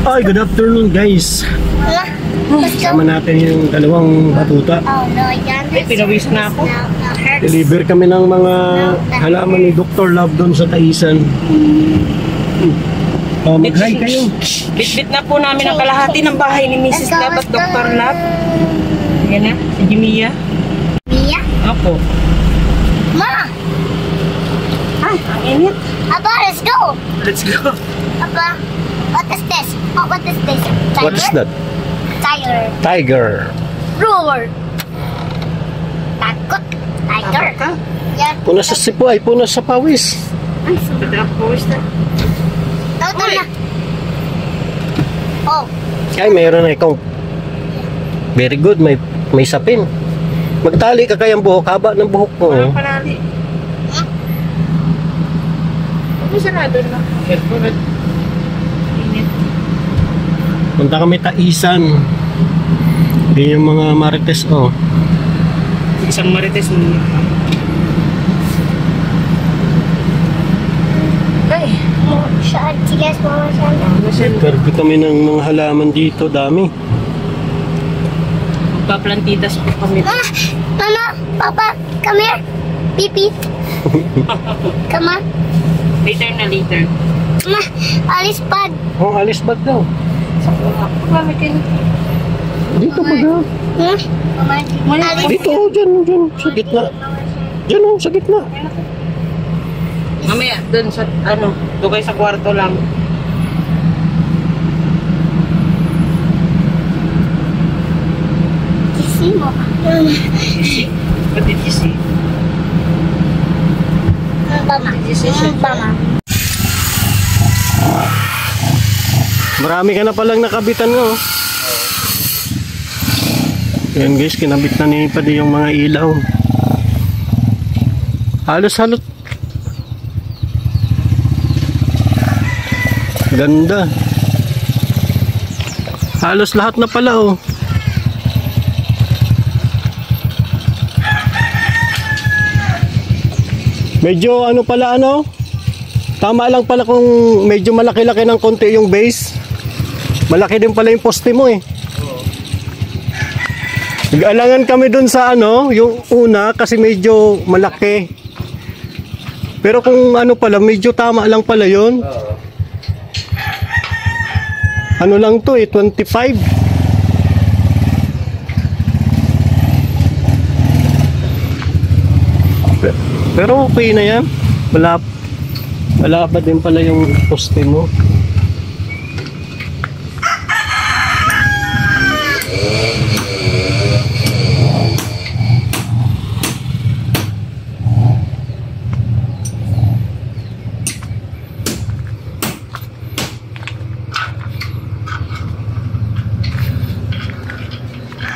Ay, good afternoon guys. Kasama natin yung dalawang batuta. Ay, pinawisan na ako. Deliver kami ng mga halaman ni Dr. Love doon sa Taisan. Mag-hi kayo. Bitbit na po namin ang kalahati ng bahay ni Mrs. Love at Dr. Love. Yan na, si Jimia. Mia? Ako. Ma! Ay, ang init. Aba, let's go! Let's go. Aba, what is this? Oh, what is this? Tiger? What is that? Tiger. Tiger. Roar! Takot. Tiger. Ka? Yan. Puna sa sipo ay puna sa pawis. Ay, sabi ako pawis na. Ito na. Oh. Ay, mayroon na ikaw. Very good, may sapin. Magtali ka kayang buhok, haba ng buhok mo. Walang panali. Ano sarado na? Airport. Init. Punta kami Taisan. Hindi yung mga marites, oh. Isang marites mo. Ay. Siya, tigas mo masyado. Karbi kami ng mga halaman dito, dami. Magpaplantitas po kami. Mama, Papa, come here. Pipi. Come on. Later na later. Ma, alis pad. Oh, alis ba't daw? Mami kayo. Dito baga. Alis. Dito, oh, dyan, sa gitna. Dyan, oh, sa gitna. Mamaya, dun sa, doon kayo sa kwarto lang. Kisi mo. What did you see? Mama. Mama. Marami ka na palang nakabitan mo. Yan guys, kinabit na ni Padi yung mga ilaw. Halos-halot. Ganda. Halos lahat na pala, oh. Medyo ano pala, tama lang pala kung medyo malaki-laki ng konti yung base. Malaki din pala yung poste mo, eh. Nag-alangan kami dun sa yung una kasi medyo malaki. Pero kung pala, medyo tama lang pala yun. Ano lang to, 25. Pero okay na yan. Wala pa din pala yung poste mo.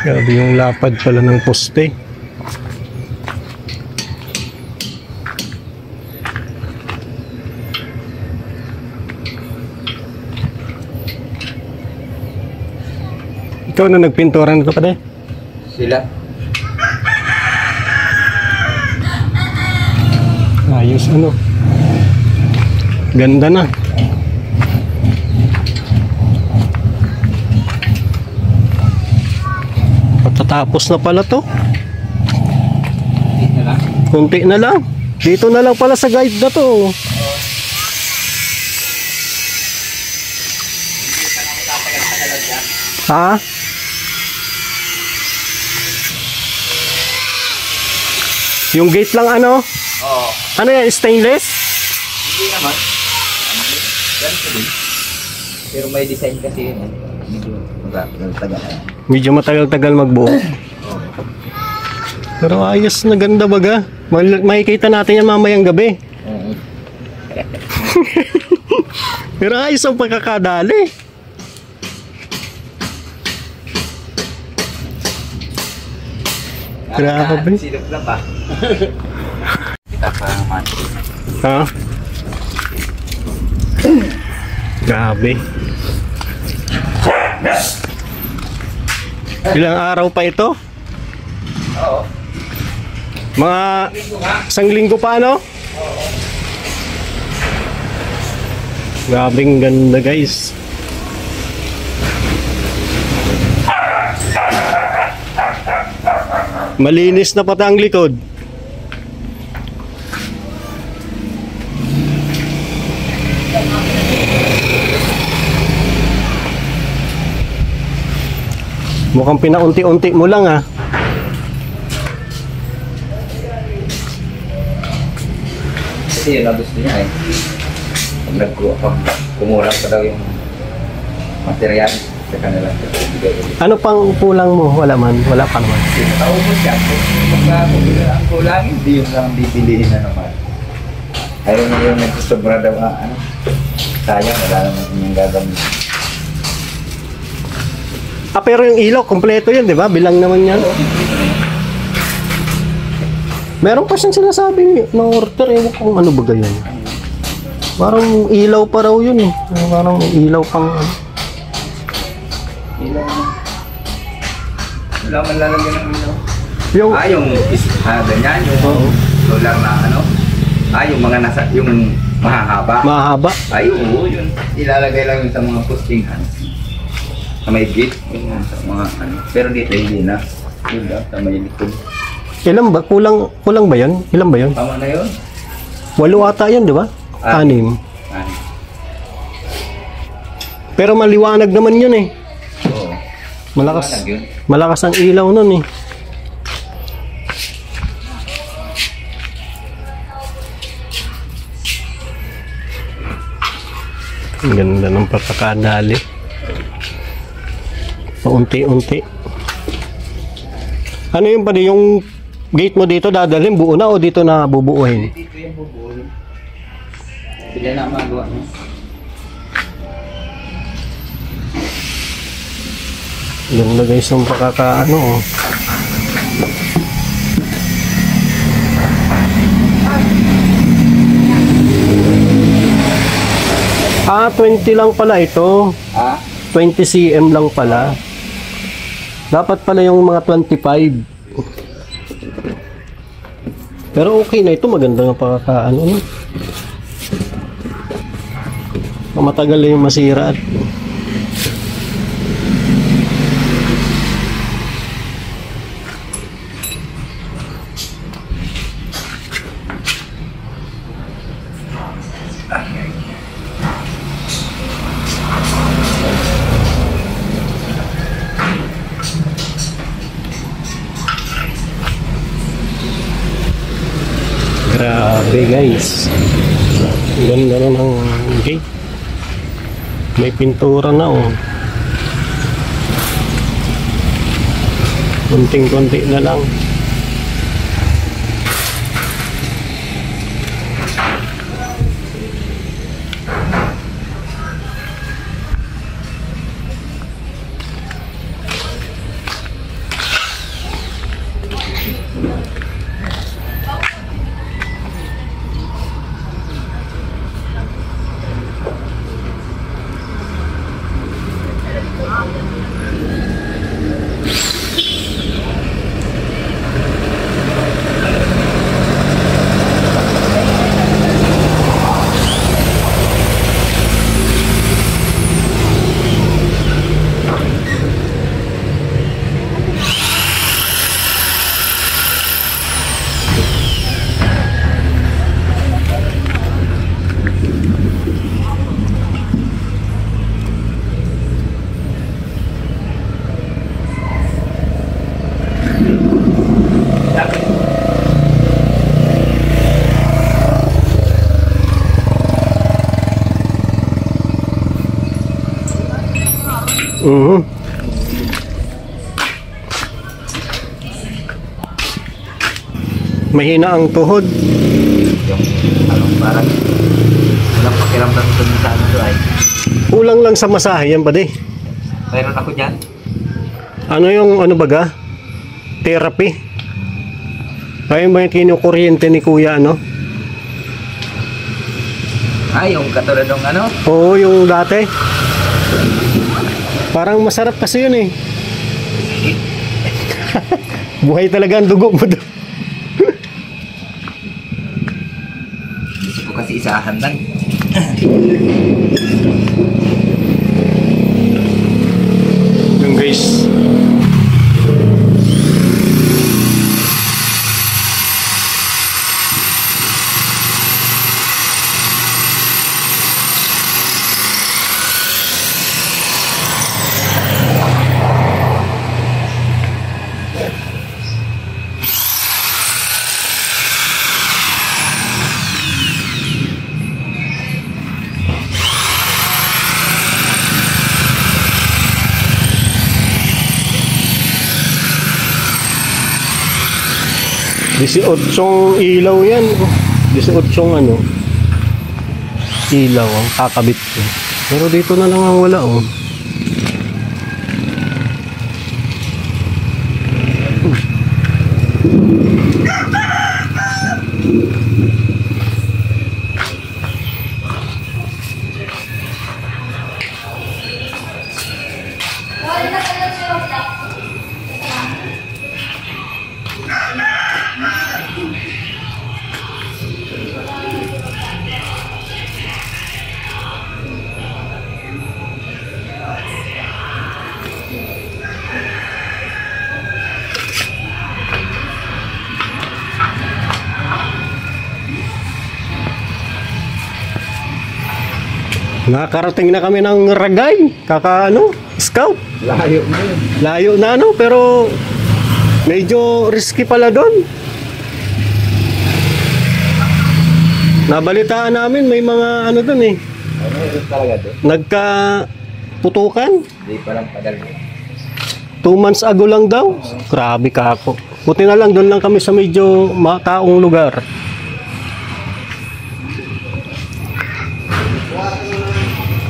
Grabe yung lapad pala ng poste. Ikaw na nagpintura nito pa de? Sila. Ayos ganda na. Patatapos na pala to. Kunti na lang. Dito na lang pala sa guide na to. Ha? Yung gate lang Oo. Ano yan? Stainless? Hindi naman. Ganito din. Pero may design kasi yun. Medyo matagal-tagal magbuo. Pero ayos na ganda baga. Makikita natin yan mamayang gabi. Pero ayos ang pagkakadali. Grabe. Silip lang ba? Kita pa naman. Ha? Grabe. Ilang araw pa ito? Oo. Mga isang linggo pa, no? Grabing ganda, guys. Malinis na pati ang likod. Mukhang pinaunti-unti mo lang ah. Kasi yun ang gusto niya eh. Pag kumura pa daw yung material sa kanila. Ano pang kulang mo? Wala man. Wala pa naman. Naubos siya. Pagka ang kulang, hindi yung lang bibilihin na naman. Ayaw na yung nagsusobra daw. Sayang, wala naman yung gagamit. Pero yung ilaw, kompleto yun, di ba? Bilang naman yan. Meron pa siyang sinasabi na order. Ewan kung ano ba ganyan. Parang ilaw pa raw yun eh. Parang ilaw pang ano. Ilaw na. Wala man lalagyan ng ilaw. Yung, Ganyan. Yung solar na ano. Yung mga nasa, yung mahahaba. mahaba. Oo, yun. Ilalagay lang yun sa mga postingan. Sa may gate, yun sa mga ano. Pero dito hindi na. Yun lang, sa may likod. Ilan ba? Kulang ba yun? Ilan ba yun? Tama na yun? 8 ata yun, di ba? 6. Pero maliwanag naman yun eh. Oo. Malakas. Maliwanag yun. Malakas ang ilaw nun eh. Ang ganda ng pagkakadali. Paunti-unti. Ano yung pala yung gate mo dito dadalhin buo na o dito na bubuuhin? Dito yung bubuhin. Sila na magawa mo. Ganda guys yung pagkakaano oh. Ah, 20 lang pala ito. 20 cm lang pala. Dapat pala yung mga 25. Pero okay na ito. Maganda nga pagkakaano. No? Matagal na yung masira. Grabe guys. Ganda na ng gate. May pintura na oh. Kunting-kunti na lang. Mahina ang tuhod. Yung parang walang pakiramdam ito sa ano ito ay. Kulang lang sa masahe yan ba di? Mayroon ako dyan. Ano yung ano baga? Therapy. Ayun ba yung kinukuryente ni kuya ano? Yung katulad ng ano? Oo, yung dati. Parang masarap kasi yun eh. Buhay talaga ang dugo mo doon. Gusto ko kasi isahan lang. Yung guys. 18 ilaw yan. 18 ano. Ilaw ang kakabit ko. Pero dito na lang ang wala oh. Nakarating na kami ng Ragay, scout. Layo na yun. Layo na ano, pero medyo risky pala doon. Nabalitaan namin may mga ano doon eh. Ano yun talaga doon? Nagkaputukan. Hindi pa lang padal. 2 months ago lang daw. Grabe ka ako. Buti na lang doon lang kami sa medyo mataong lugar.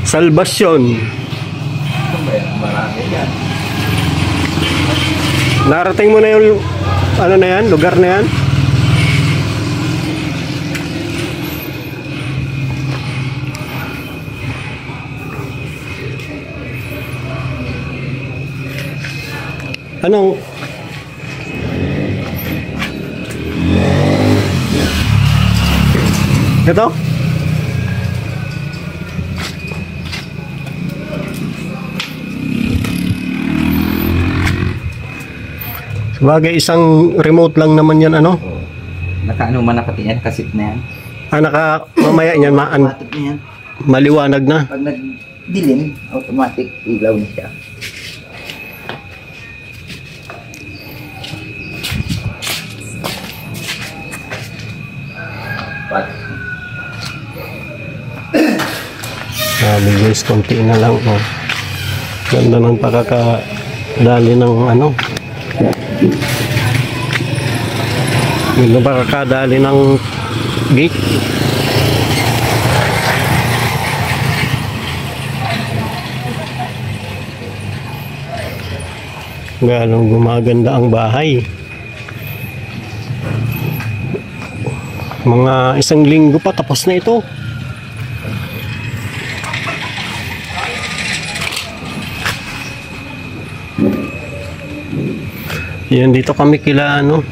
Salvation. Marami yan. Narating mo na yung ano na yan, lugar na yan? Anong ito? Sabagay isang remote lang naman yan ano? Nakaano man nakatiyan, kasit na yan. Mamaya niyan Automatic na yan. maliwanag na. Pag nagdilim, automatic ilaw na siya. But, Sabi guys, konti na lang oh. Ganda ng pakakadali ng ano. Ganda pakakadali ng gate. Ganong gumaganda ang bahay. Mga 1 linggo pa tapos na ito. Yan, dito kami kila ano.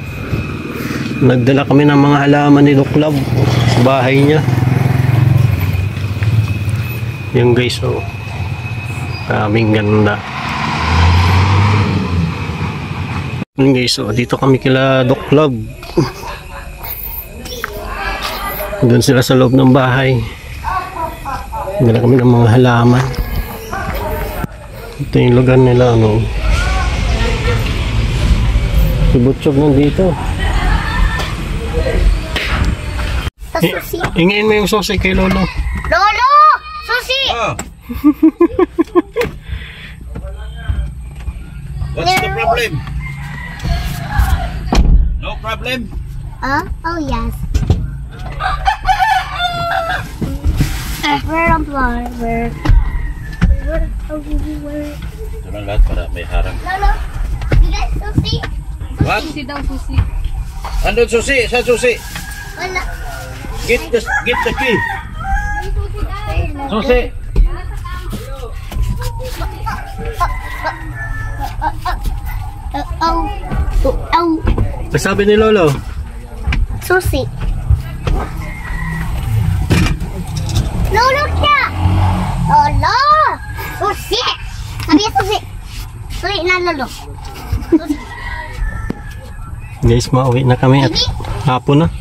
Nagdala kami ng mga halaman ni Doc Love sa bahay niya. Yan guys, oh. Kaming ganda. Yan guys, oh. Dito kami kila Doc Love. Doon sila sa loob ng bahay. Nagdala kami ng mga halaman. Ito yung lugar nila, ano. Si Butchog nandito. Susi. Ingin mo yung susi kay Lolo. Lolo! Susi! what's the problem? No problem? Oh yes. Where? Ito lang lahat para may harang. Lolo, you guys susi? What? Susi daw, susi. Andun susi? Saan susi? Wala. Get the key. Susi. Oh. Sabi ni Lolo. Susi. Lolo siya! Lolo! Susi! Sabi niya susi. Susi na Lolo. Susi. Guys, mauwi na kami at hapon na.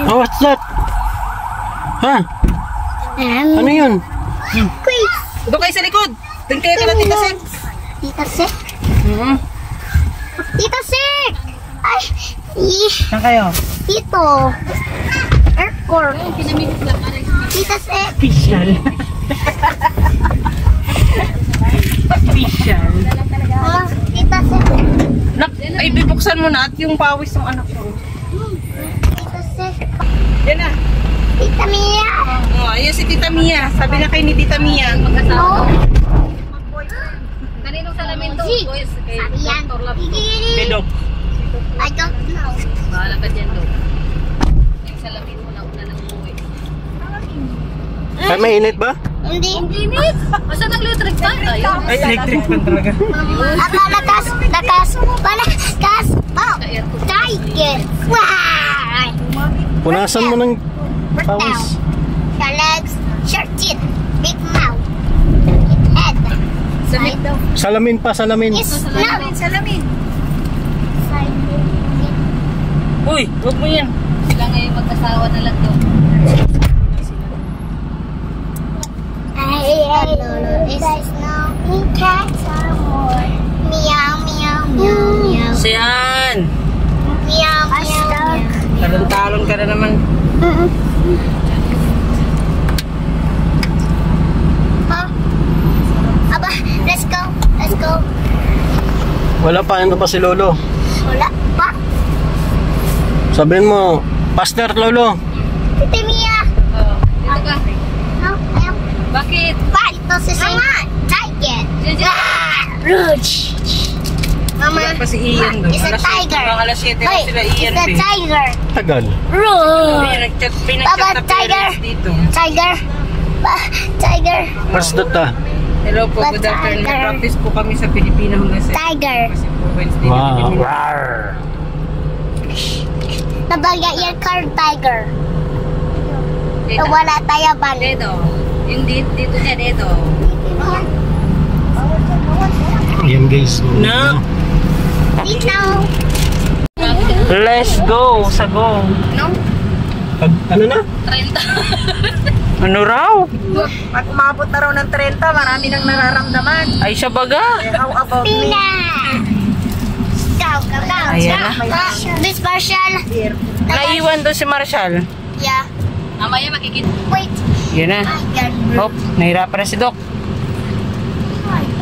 Oh, what's that? Ha? Ano yun? Quiz! Doon kayo sa likod. Doon kayo kala Tita Sek. Tita Sek? Tita Sek! Ay! Saan kayo? Dito! Airport! Tita Sek! Official. Official. Ay, bibuksan mo na at yung pawis ng anak ko. Tita Sis. Yan na. Tita Mia. Oh, ayun si Tita Mia. Sabi na kay ni Tita Mia. No. Kaninong salamin to? G. Boys, kay Sabi yan. Dr. Lab. Bedok. I don't know. Bahala ka dyan, Dok. Yung salamin mo na una ng buhay. Ay, mainit ba? Hindi. Basta nag-electric fan tayo. Ay, electric fan talaga. Lakas. Malakas. Oh. Tiger. Wow. Punasan mo ng pawis. The legs. Short teeth. Big mouth. Big head. Side. Salamin pa, salamin. Is Salamin, salamin. Side. Uy, huwag mo yan. Sila ngayon mag-asawa na lang, Dok. There's no cats or more. Meow, meow, meow, meow. Siyan. Meow, meow, meow. Talon-talon ka na naman. Huh? Aba, let's go. Let's go. Wala pa, ano pa si Lolo? Wala pa. Sabihin mo, Pastor Lolo. Tita Mia. Oh, dito ka. No, no. Bakit? Pa, ito si Mama. Tiger. Diyan. Rouge. Mama. Wala pa si Ian doon. It's a Alas 7, tiger. hanggang alas 7 na Hey, sila Ian. it's a eh. tiger. Tagal. Rouge. Pinag-chat Baba, na tiger. parents dito. Tiger. Tiger. What's that ah? Hello po, good But afternoon. tiger. Practice po kami sa Pilipinas hanggang sa Tiger. kasi po Wednesday na Wow. Pilipinas. Rawr. Nabagya yan car tiger. Dito. Nawala tayo ba? Dito. Yung dito niya, dito. Ayan guys. Na. Dito. Let's go sa go. No? Ano na? 30. Ano raw? Pag umabot na raw ng 30, marami nang nararamdaman. Ay, siya baga. How about me? Pina. Go. Ayan na. Miss Marshall. Naiwan doon si Marshall. Yeah. Mamaya makikita. Wait. Yun na. Tiger. Hop, nahirapan na si Doc.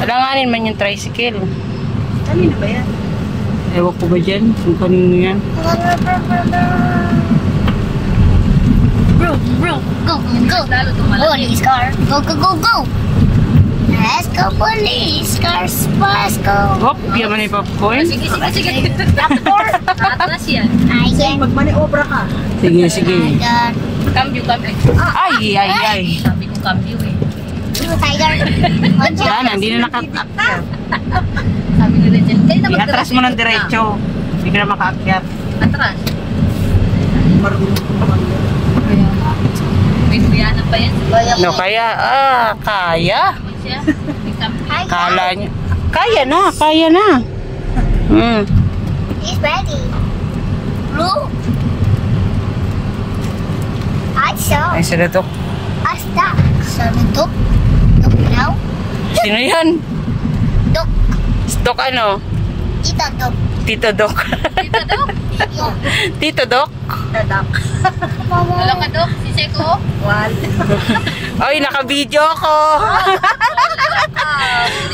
Alanganin man yung tricycle. Kanino ba yan? Ewan ko ba dyan? Kung kanino yan? Bro. Go. Lalo tumalaki. Police car. Go. Let's go, police cars. Let's go. Hop, yaman yung popcorn. Sige. Raptor. Atras yan. Ayan. Magmaniobra ka. Sige, sige. Tiger. Cambio. Ay. Sabi ko cambio eh. Tiger. Yan, hindi na nakakat. Sabi nila dyan. Kaya na I-atras mo ng diretso. Hindi ka na makaakyat. Atras. May kuyanan pa yan. No, kaya, kaya. Naman siya. May cambio. Kala niya. Kaya na. He's ready. Blue. I saw. Ay, sila Doc. I stop. Sabi Dok. Dok now. Sino yan? Dok. Doc ano? Ito Dok. Tito Doc. Dito, Dok. Tito Doc? Dadak. Wala ka, Dok. Si Seko. Wal. Ay, naka-video ko.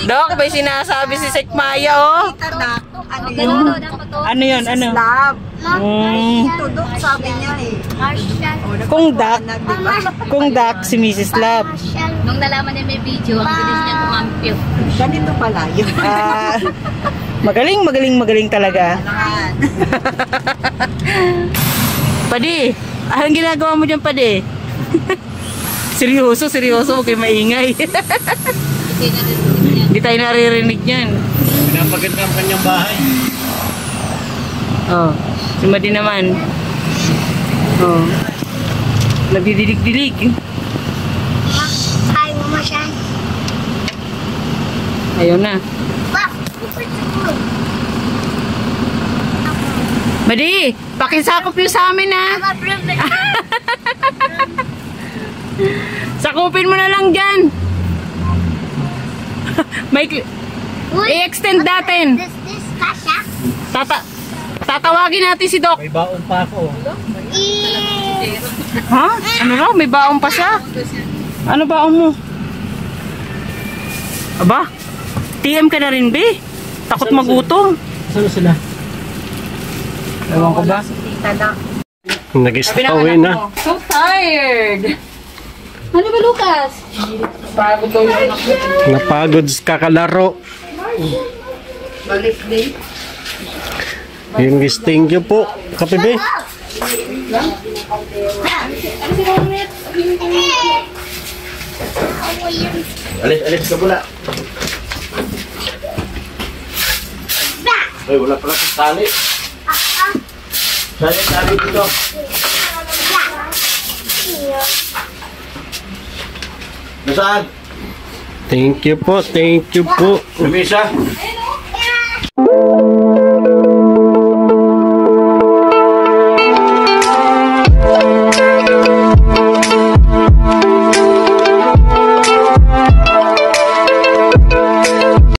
Doc, may sinasabi si Sek Maya, oh. Dadak. Ano Ganun, yun? Dok. Dapat to. Ano yun, ano? Love. Mm, Tudok sabi niya eh. Marshall. kung Doc, Diba? kung Doc, si Mrs. Love. Marshall. Nung nalaman niya may video, ang bilis niya kumampyo. Ganito pala yun. Magaling talaga. Padi, anong ginagawa mo dyan, Padi? seryoso, huwag kayo maingay. Hindi niya rin niya. Hindi tayo naririnig yan. Pinapaganda ang kanyang bahay. Oh, si Madi naman. Oh, nagdidilig-dilig. Hi, Mama Shan. Ayun na. Wow. Madi, pakisakop yung sa amin, ha? Sakupin mo na lang dyan. I-extend natin. This Kasha. Tatawagin natin si Doc. May baon pa ako. Ha? Ano raw? May baong pa siya? Ano baong mo? Aba? TM ka na rin, be? Takot magutom. Saan sila? Ewan ko ba? Nag-stawin na. So tired. Ano ba, Lucas? Pagod daw yung anak ko. Napagod kakalaro. Balik din. Yung thank you po. Kapibe. Alis ka pula. Ay, wala pala sa tali. Tali dito. Nasaan? Thank you po. Thank you po. Lumisa.